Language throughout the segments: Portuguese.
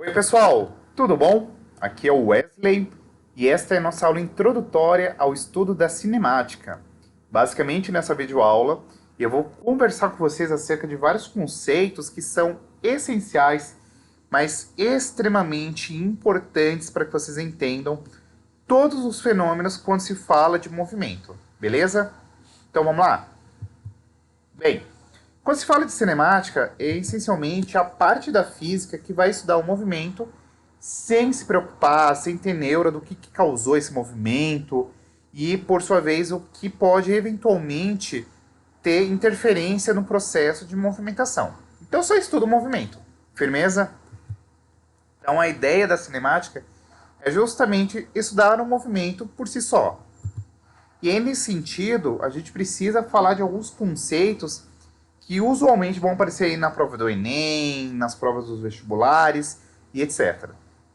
Oi, pessoal, tudo bom? Aqui é o Wesley e esta é a nossa aula introdutória ao estudo da cinemática. Basicamente, nessa videoaula, eu vou conversar com vocês acerca de vários conceitos que são essenciais, mas extremamente importantes para que vocês entendam todos os fenômenos quando se fala de movimento, beleza? Então vamos lá? Bem, quando se fala de cinemática, é essencialmente a parte da física que vai estudar o movimento sem se preocupar, sem ter neura do que causou esse movimento e, por sua vez, o que pode eventualmente ter interferência no processo de movimentação. Então, só estuda o movimento. Firmeza? Então, a ideia da cinemática é justamente estudar o movimento por si só. E aí, nesse sentido, a gente precisa falar de alguns conceitos que usualmente vão aparecer aí na prova do Enem, nas provas dos vestibulares e etc.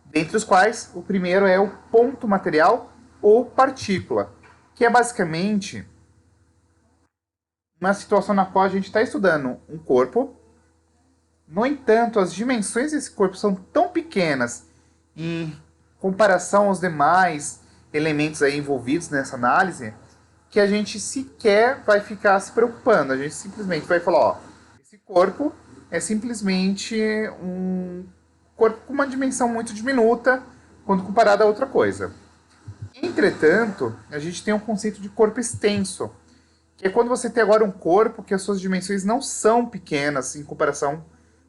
Dentre os quais, o primeiro é o ponto material ou partícula, que é basicamente uma situação na qual a gente está estudando um corpo. No entanto, as dimensões desse corpo são tão pequenas em comparação aos demais elementos aí envolvidos nessa análise, que a gente sequer vai ficar se preocupando. A gente simplesmente vai falar, ó, esse corpo é simplesmente um corpo com uma dimensão muito diminuta quando comparado a outra coisa. Entretanto, a gente tem um conceito de corpo extenso, que é quando você tem agora um corpo que as suas dimensões não são pequenas em comparação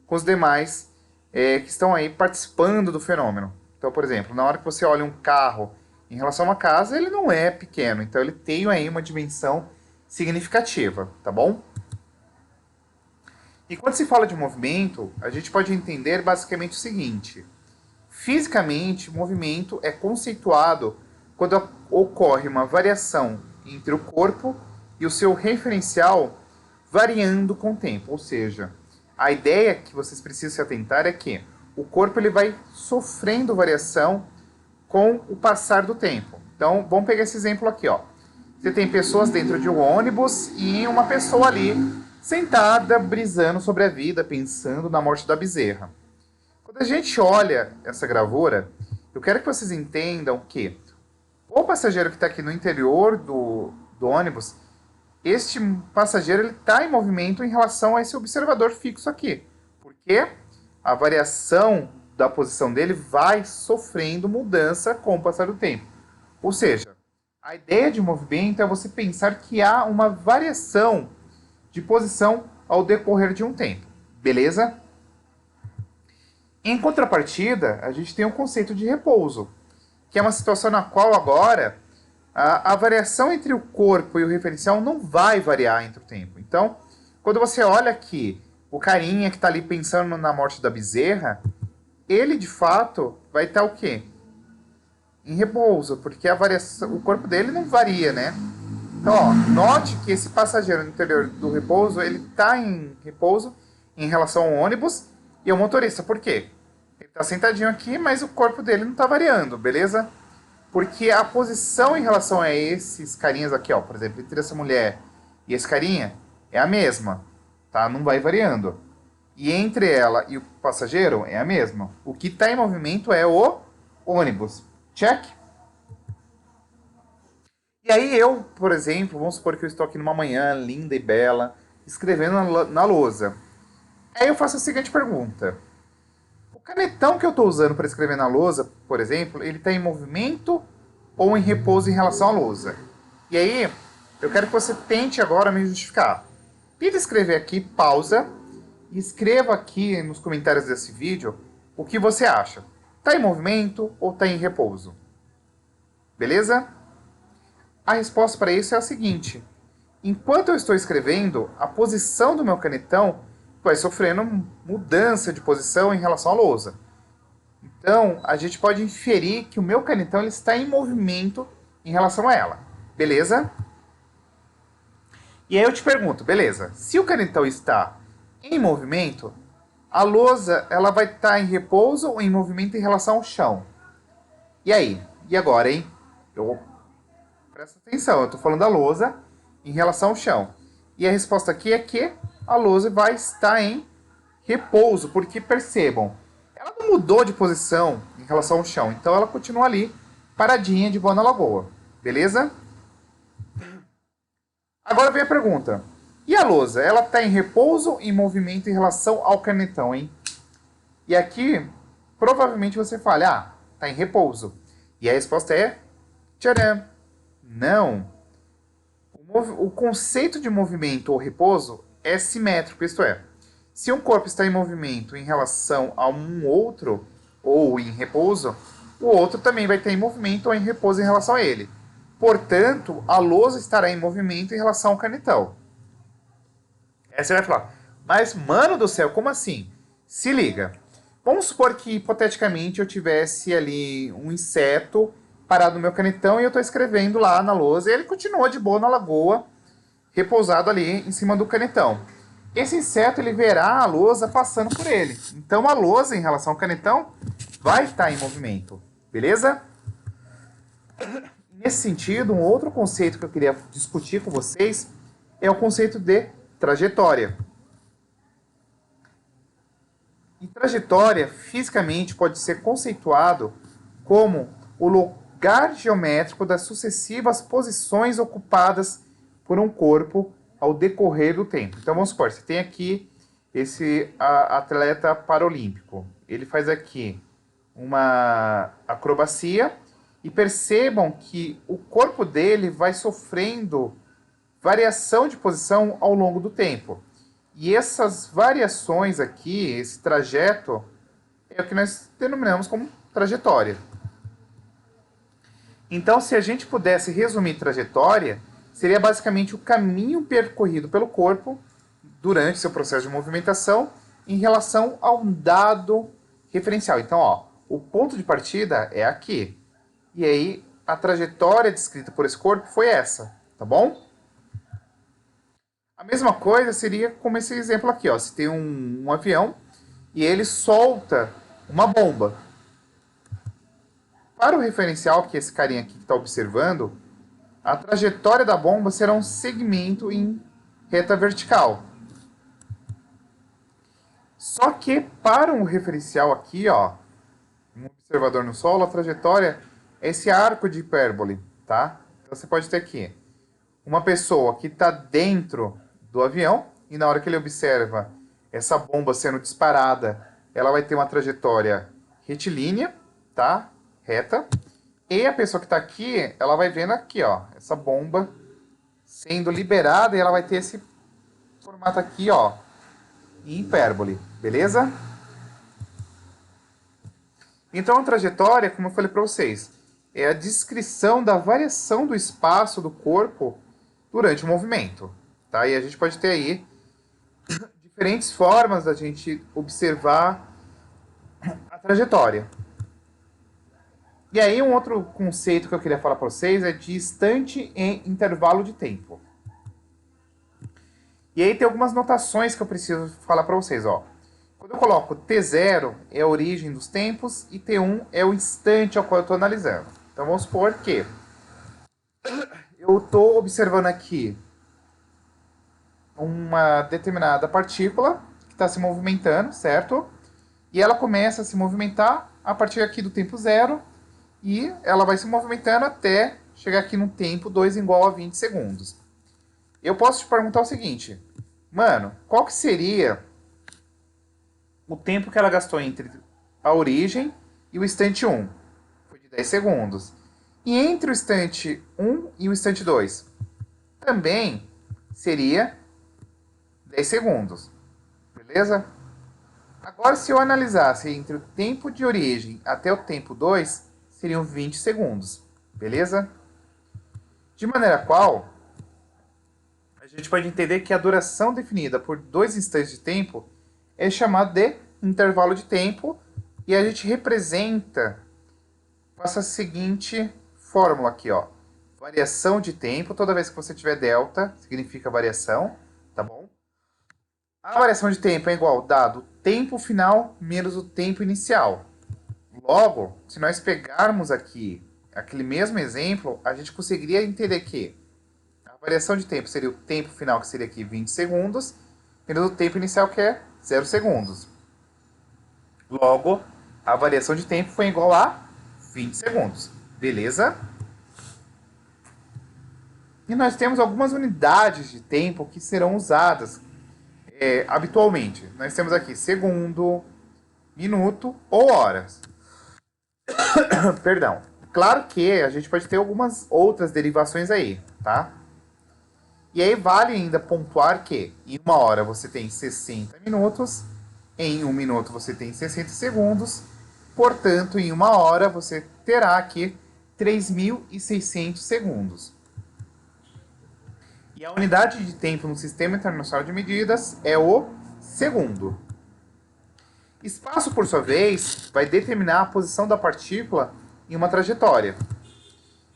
com os demais que estão aí participando do fenômeno. Então, por exemplo, na hora que você olha um carro em relação a uma casa, ele não é pequeno, então ele tem aí uma dimensão significativa, tá bom? E quando se fala de movimento, a gente pode entender basicamente o seguinte: fisicamente, o movimento é conceituado quando ocorre uma variação entre o corpo e o seu referencial variando com o tempo, ou seja, a ideia que vocês precisam se atentar é que o corpo ele vai sofrendo variação com o passar do tempo. Então, vamos pegar esse exemplo aqui, ó. Você tem pessoas dentro de um ônibus e uma pessoa ali sentada, brisando sobre a vida, pensando na morte da bezerra. Quando a gente olha essa gravura, eu quero que vocês entendam que o passageiro que está aqui no interior do ônibus, este passageiro está em movimento em relação a esse observador fixo aqui. Porque a variação da posição dele vai sofrendo mudança com o passar do tempo. Ou seja, a ideia de movimento é você pensar que há uma variação de posição ao decorrer de um tempo. Beleza? Em contrapartida, a gente tem o conceito de repouso, que é uma situação na qual agora a variação entre o corpo e o referencial não vai variar entre o tempo. Então, quando você olha aqui, o carinha que está ali pensando na morte da bezerra, ele de fato vai estar o quê? Em repouso, porque a variação, o corpo dele não varia, né? Então, ó, note que esse passageiro no interior do repouso, ele está em repouso em relação ao ônibus e ao motorista. Por quê? Ele está sentadinho aqui, mas o corpo dele não está variando, beleza? Porque a posição em relação a esses carinhas aqui, ó, por exemplo, entre essa mulher e esse carinha, é a mesma, tá? Não vai variando. E entre ela e o passageiro é a mesma. O que está em movimento é o ônibus. Check? E aí eu, por exemplo, vamos supor que eu estou aqui numa manhã linda e bela, escrevendo na lousa. Aí eu faço a seguinte pergunta. O canetão que eu estou usando para escrever na lousa, por exemplo, ele está em movimento ou em repouso em relação à lousa? E aí, eu quero que você tente agora me justificar. Tenta escrever aqui, pausa, e escreva aqui nos comentários desse vídeo o que você acha. Está em movimento ou está em repouso? Beleza? A resposta para isso é a seguinte. Enquanto eu estou escrevendo, a posição do meu canetão vai sofrendo mudança de posição em relação à lousa. Então, a gente pode inferir que o meu canetão ele está em movimento em relação a ela. Beleza? E aí eu te pergunto, beleza, se o canetão está em movimento, a lousa ela vai estar em repouso ou em movimento em relação ao chão? E aí? E agora, hein? Presta atenção, eu estou falando da lousa em relação ao chão. E a resposta aqui é que a lousa vai estar em repouso, porque percebam, ela não mudou de posição em relação ao chão, então ela continua ali, paradinha de boa na lagoa. Beleza? Agora vem a pergunta. E a lousa? Ela está em repouso ou em movimento em relação ao canetão, hein? E aqui, provavelmente você fala, ah, está em repouso. E a resposta é, tcharam, não. O conceito de movimento ou repouso é simétrico, isto é, se um corpo está em movimento em relação a um outro, ou em repouso, o outro também vai ter em movimento ou em repouso em relação a ele. Portanto, a lousa estará em movimento em relação ao canetão. Aí você vai falar, mas mano do céu, como assim? Se liga. Vamos supor que, hipoteticamente, eu tivesse ali um inseto parado no meu canetão e eu estou escrevendo lá na lousa e ele continua de boa na lagoa, repousado ali em cima do canetão. Esse inseto ele verá a lousa passando por ele. Então a lousa, em relação ao canetão, vai estar em movimento. Beleza? Nesse sentido, um outro conceito que eu queria discutir com vocês é o conceito de trajetória. E trajetória, fisicamente, pode ser conceituado como o lugar geométrico das sucessivas posições ocupadas por um corpo ao decorrer do tempo. Então vamos supor, você tem aqui esse atleta paralímpico. Ele faz aqui uma acrobacia e percebam que o corpo dele vai sofrendo variação de posição ao longo do tempo. E essas variações aqui, esse trajeto, é o que nós denominamos como trajetória. Então, se a gente pudesse resumir trajetória, seria basicamente o caminho percorrido pelo corpo durante seu processo de movimentação em relação a um dado referencial. Então, ó, o ponto de partida é aqui. E aí, a trajetória descrita por esse corpo foi essa, tá bom? A mesma coisa seria como esse exemplo aqui, ó. Se tem um avião e ele solta uma bomba. Para o referencial, que é esse carinha aqui que está observando, a trajetória da bomba será um segmento em reta vertical. Só que para um referencial aqui, ó, um observador no solo, a trajetória é esse arco de hipérbole, tá? Então você pode ter aqui uma pessoa que está dentro do avião e na hora que ele observa essa bomba sendo disparada, ela vai ter uma trajetória retilínea, tá? Reta. E a pessoa que está aqui, ela vai vendo aqui, ó, essa bomba sendo liberada e ela vai ter esse formato aqui, ó, em hipérbole, beleza? Então a trajetória, como eu falei para vocês, é a descrição da variação do espaço do corpo durante o movimento, tá? E a gente pode ter aí diferentes formas da gente observar a trajetória. E aí um outro conceito que eu queria falar para vocês é de instante em intervalo de tempo. E aí tem algumas notações que eu preciso falar para vocês, ó. Quando eu coloco T0 é a origem dos tempos e T1 é o instante ao qual eu estou analisando. Então vamos supor que eu estou observando aqui uma determinada partícula que está se movimentando, certo? E ela começa a se movimentar a partir aqui do tempo 0 e ela vai se movimentando até chegar aqui no tempo 2 igual a 20 segundos. Eu posso te perguntar o seguinte, mano, qual que seria o tempo que ela gastou entre a origem e o instante 1? Foi de 10 segundos. E entre o instante 1 e o instante 2? Também seria 10 segundos. Beleza? Agora, se eu analisasse entre o tempo de origem até o tempo 2, seriam 20 segundos. Beleza? De maneira qual, a gente pode entender que a duração definida por 2 instantes de tempo é chamada de intervalo de tempo e a gente representa com essa seguinte fórmula aqui, ó. Variação de tempo, toda vez que você tiver delta, significa variação, tá bom? A variação de tempo é igual dado tempo final menos o tempo inicial. Logo, se nós pegarmos aqui aquele mesmo exemplo, a gente conseguiria entender que a variação de tempo seria o tempo final, que seria aqui 20 segundos, menos o tempo inicial, que é 0 segundos. Logo, a variação de tempo foi igual a 20 segundos. Beleza? E nós temos algumas unidades de tempo que serão usadas habitualmente. Nós temos aqui segundo, minuto ou horas. Perdão. Claro que a gente pode ter algumas outras derivações aí, tá? E aí vale ainda pontuar que em uma hora você tem 60 minutos, em um minuto você tem 60 segundos, portanto, em uma hora você terá aqui 3.600 segundos. E a unidade de tempo no Sistema Internacional de Medidas é o segundo. Espaço, por sua vez, vai determinar a posição da partícula em uma trajetória.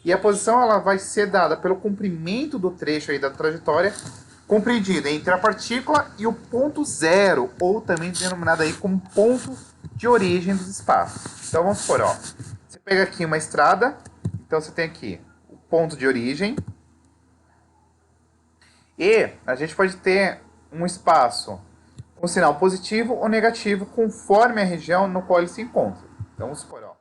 E a posição ela vai ser dada pelo comprimento do trecho aí da trajetória, compreendido entre a partícula e o ponto zero, ou também denominado aí como ponto de origem dos espaços. Então vamos supor, ó, você pega aqui uma estrada, então você tem aqui o ponto de origem, e a gente pode ter um espaço com sinal positivo ou negativo conforme a região no qual ele se encontra. Então vamos supor, ó,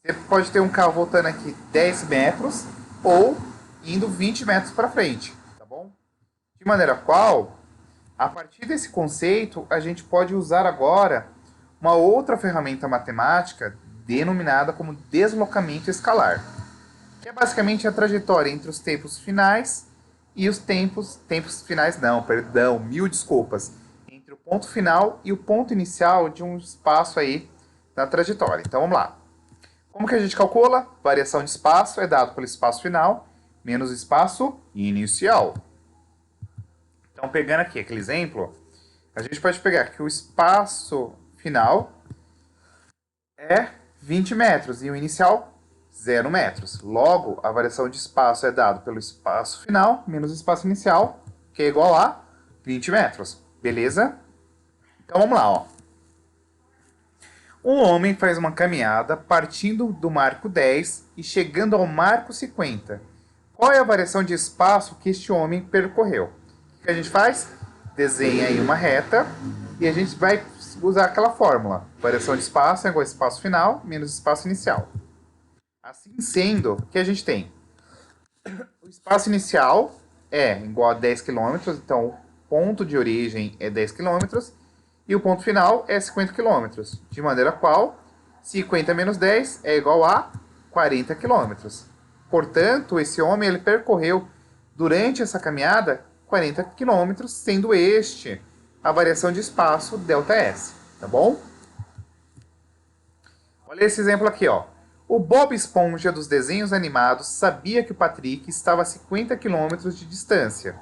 você pode ter um carro voltando aqui 10 metros ou indo 20 metros para frente, tá bom? De maneira qual, a partir desse conceito, a gente pode usar agora uma outra ferramenta matemática denominada como deslocamento escalar, que é basicamente a trajetória entre os tempos finais e os tempos finais não, perdão, mil desculpas, entre o ponto final e o ponto inicial de um espaço aí na trajetória. Então vamos lá. Como que a gente calcula? Variação de espaço é dado pelo espaço final menos o espaço inicial. Então, pegando aqui aquele exemplo, a gente pode pegar que o espaço final é 20 metros e o inicial 0 metros. Logo, a variação de espaço é dada pelo espaço final menos o espaço inicial, que é igual a 20 metros. Beleza? Então, vamos lá, ó. Um homem faz uma caminhada partindo do marco 10 e chegando ao marco 50. Qual é a variação de espaço que este homem percorreu? O que a gente faz? Desenha aí uma reta e a gente vai usar aquela fórmula. Variação de espaço é igual a espaço final menos espaço inicial. Assim sendo, o que a gente tem? O espaço inicial é igual a 10 km, então o ponto de origem é 10 km. E o ponto final é 50 km, de maneira qual 50 menos 10 é igual a 40 km. Portanto, esse homem ele percorreu durante essa caminhada 40 km, sendo este a variação de espaço ΔS, tá bom? Olha esse exemplo aqui, ó. O Bob Esponja dos desenhos animados sabia que o Patrick estava a 50 km de distância.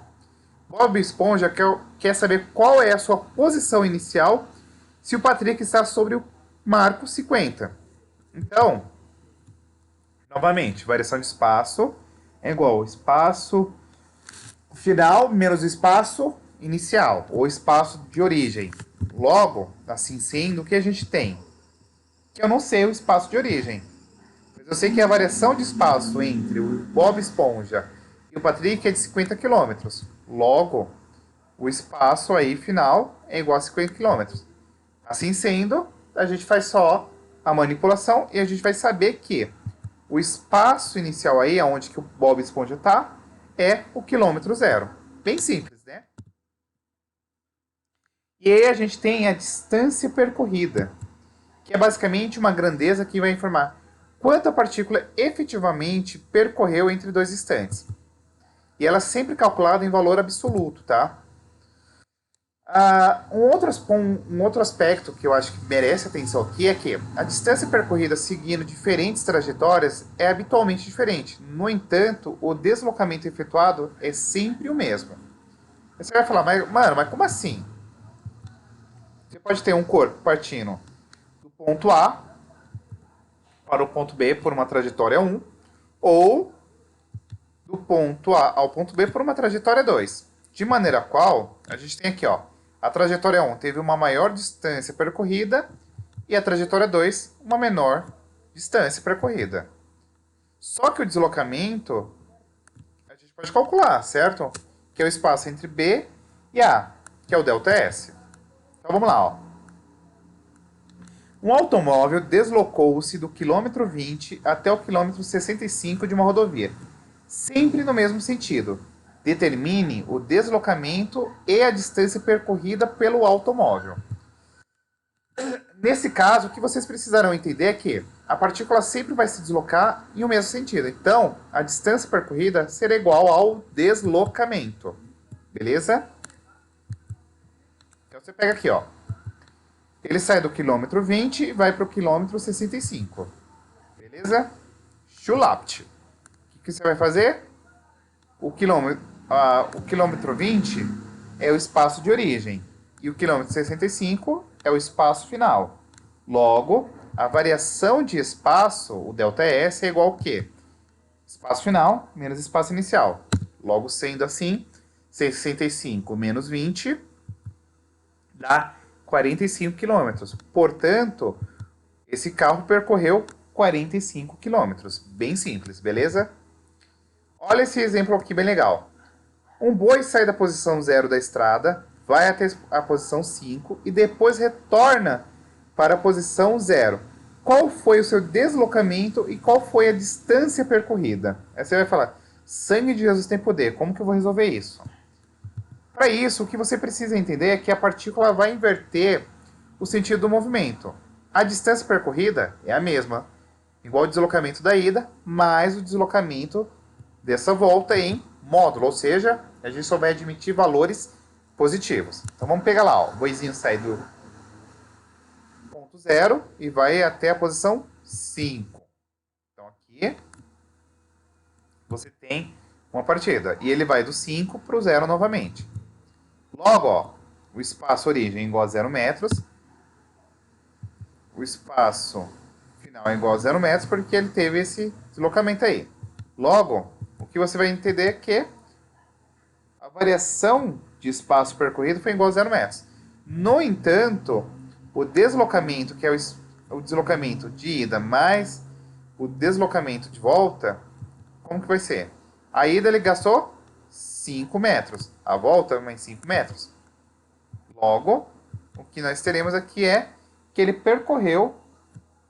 Bob Esponja quer saber qual é a sua posição inicial se o Patrick está sobre o marco 50. Então, novamente, variação de espaço é igual ao espaço final menos o espaço inicial, ou espaço de origem. Logo, assim sendo, o que a gente tem? Que eu não sei o espaço de origem. Mas eu sei que a variação de espaço entre o Bob Esponja e o Patrick é de 50 km. Logo, o espaço aí final é igual a 50 km. Assim sendo, a gente faz só a manipulação e a gente vai saber que o espaço inicial aí, onde que o Bob Esponja está, é o quilômetro zero. Bem simples, né? E aí a gente tem a distância percorrida, que é basicamente uma grandeza que vai informar quanto a partícula efetivamente percorreu entre dois instantes. E ela é sempre calculada em valor absoluto, tá? Um outro aspecto que eu acho que merece atenção aqui é que a distância percorrida seguindo diferentes trajetórias é habitualmente diferente. No entanto, o deslocamento efetuado é sempre o mesmo. Aí você vai falar, mas como assim? Você pode ter um corpo partindo do ponto A para o ponto B por uma trajetória 1, ou do ponto A ao ponto B por uma trajetória 2. De maneira qual, a gente tem aqui, ó, a trajetória 1 teve uma maior distância percorrida e a trajetória 2 uma menor distância percorrida. Só que o deslocamento a gente pode calcular, certo? Que é o espaço entre B e A, que é o ΔS. Então vamos lá, ó. Um automóvel deslocou-se do quilômetro 20 até o quilômetro 65 de uma rodovia, sempre no mesmo sentido. Determine o deslocamento e a distância percorrida pelo automóvel. Nesse caso, o que vocês precisarão entender é que a partícula sempre vai se deslocar em o mesmo sentido. Então, a distância percorrida será igual ao deslocamento. Beleza? Então você pega aqui, ó. Ele sai do quilômetro 20 e vai para o quilômetro 65. Beleza? Schulapt. O que você vai fazer? O quilômetro 20 é o espaço de origem. E o quilômetro 65 é o espaço final. Logo, a variação de espaço, o ΔS, é igual ao quê? Espaço final menos espaço inicial. Logo, sendo assim, 65 menos 20 dá 45 quilômetros. Portanto, esse carro percorreu 45 quilômetros. Bem simples, beleza? Olha esse exemplo aqui bem legal. Um boi sai da posição 0 da estrada, vai até a posição 5 e depois retorna para a posição 0. Qual foi o seu deslocamento e qual foi a distância percorrida? Aí você vai falar, sangue de Jesus tem poder, como que eu vou resolver isso? Para isso, o que você precisa entender é que a partícula vai inverter o sentido do movimento. A distância percorrida é a mesma, igual ao deslocamento da ida, mais o deslocamento dessa volta em módulo, ou seja, a gente só vai admitir valores positivos. Então vamos pegar lá, ó. O boizinho sai do ponto 0 e vai até a posição 5. Então aqui você tem uma partida. E ele vai do 5 para o 0 novamente. Logo, ó, o espaço origem é igual a 0 metros. O espaço final é igual a 0 metros porque ele teve esse deslocamento aí. Logo, o que você vai entender é que a variação de espaço percorrido foi igual a 0 metros. No entanto, o deslocamento, que é o deslocamento de ida mais o deslocamento de volta, como que vai ser? A ida ele gastou 5 metros, a volta mais 5 metros. Logo, o que nós teremos aqui é que ele percorreu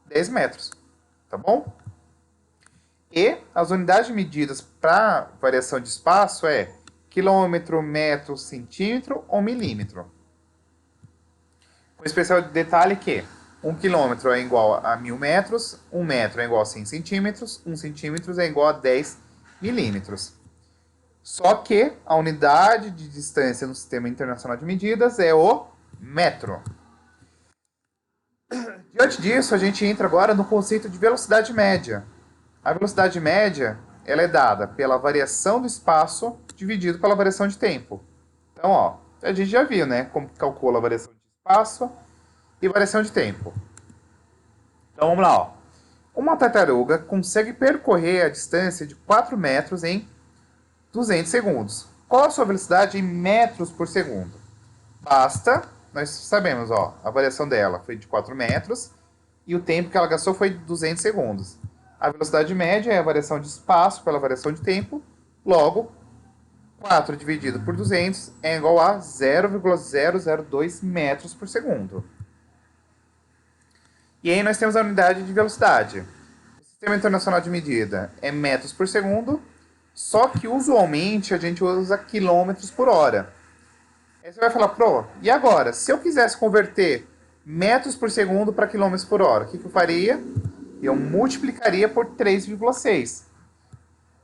10 metros, tá bom? E as unidades medidas para variação de espaço é quilômetro, metro, centímetro ou milímetro. Com especial detalhe que 1 quilômetro é igual a 1000 metros, 1 metro é igual a 100 centímetros, 1 centímetro é igual a 10 milímetros. Só que a unidade de distância no Sistema Internacional de Medidas é o metro. Diante disso, a gente entra agora no conceito de velocidade média. A velocidade média ela é dada pela variação do espaço dividido pela variação de tempo. Então, ó, a gente já viu, né, como calcula a variação de espaço e variação de tempo. Então, vamos lá, ó. Uma tartaruga consegue percorrer a distância de 4 metros em 200 segundos. Qual a sua velocidade em metros por segundo? Basta, nós sabemos, ó, a variação dela foi de 4 metros e o tempo que ela gastou foi de 200 segundos. A velocidade média é a variação de espaço pela variação de tempo, logo, 4 dividido por 200 é igual a 0,002 metros por segundo. E aí nós temos a unidade de velocidade. O Sistema Internacional de Medida é metros por segundo, só que usualmente a gente usa quilômetros por hora. Aí você vai falar, e agora? Se eu quisesse converter metros por segundo para quilômetros por hora, o que eu faria? Eu multiplicaria por 3,6.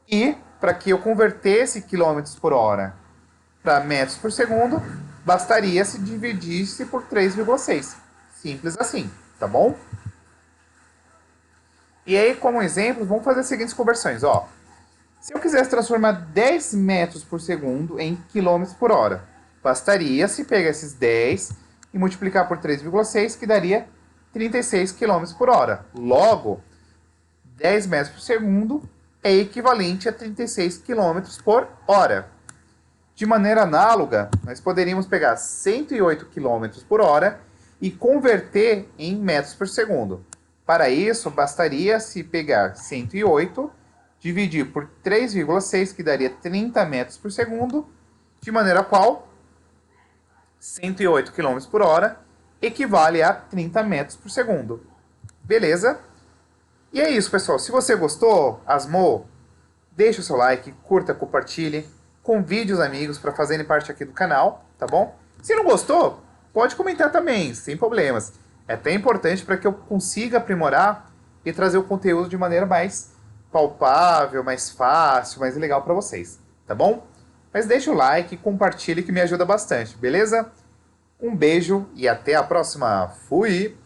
E, para que eu convertesse quilômetros por hora para metros por segundo, bastaria se dividisse por 3,6. Simples assim, tá bom? E aí, como exemplo, vamos fazer as seguintes conversões. Ó. Se eu quisesse transformar 10 metros por segundo em quilômetros por hora, bastaria se pegar esses 10 e multiplicar por 3,6, que daria 36 km por hora. Logo, 10 metros por segundo é equivalente a 36 km por hora. De maneira análoga, nós poderíamos pegar 108 km por hora e converter em metros por segundo. Para isso, bastaria se pegar 108, dividir por 3,6, que daria 30 metros por segundo, de maneira qual 108 km por hora equivale a 30 metros por segundo. Beleza? E é isso, pessoal. Se você gostou, asmou, deixa o seu like, curta, compartilhe, convide os amigos para fazerem parte aqui do canal, tá bom? Se não gostou, pode comentar também, sem problemas. É até importante para que eu consiga aprimorar e trazer o conteúdo de maneira mais palpável, mais fácil, mais legal para vocês, tá bom? Mas deixa o like e compartilhe que me ajuda bastante, beleza? Um beijo e até a próxima. Fui!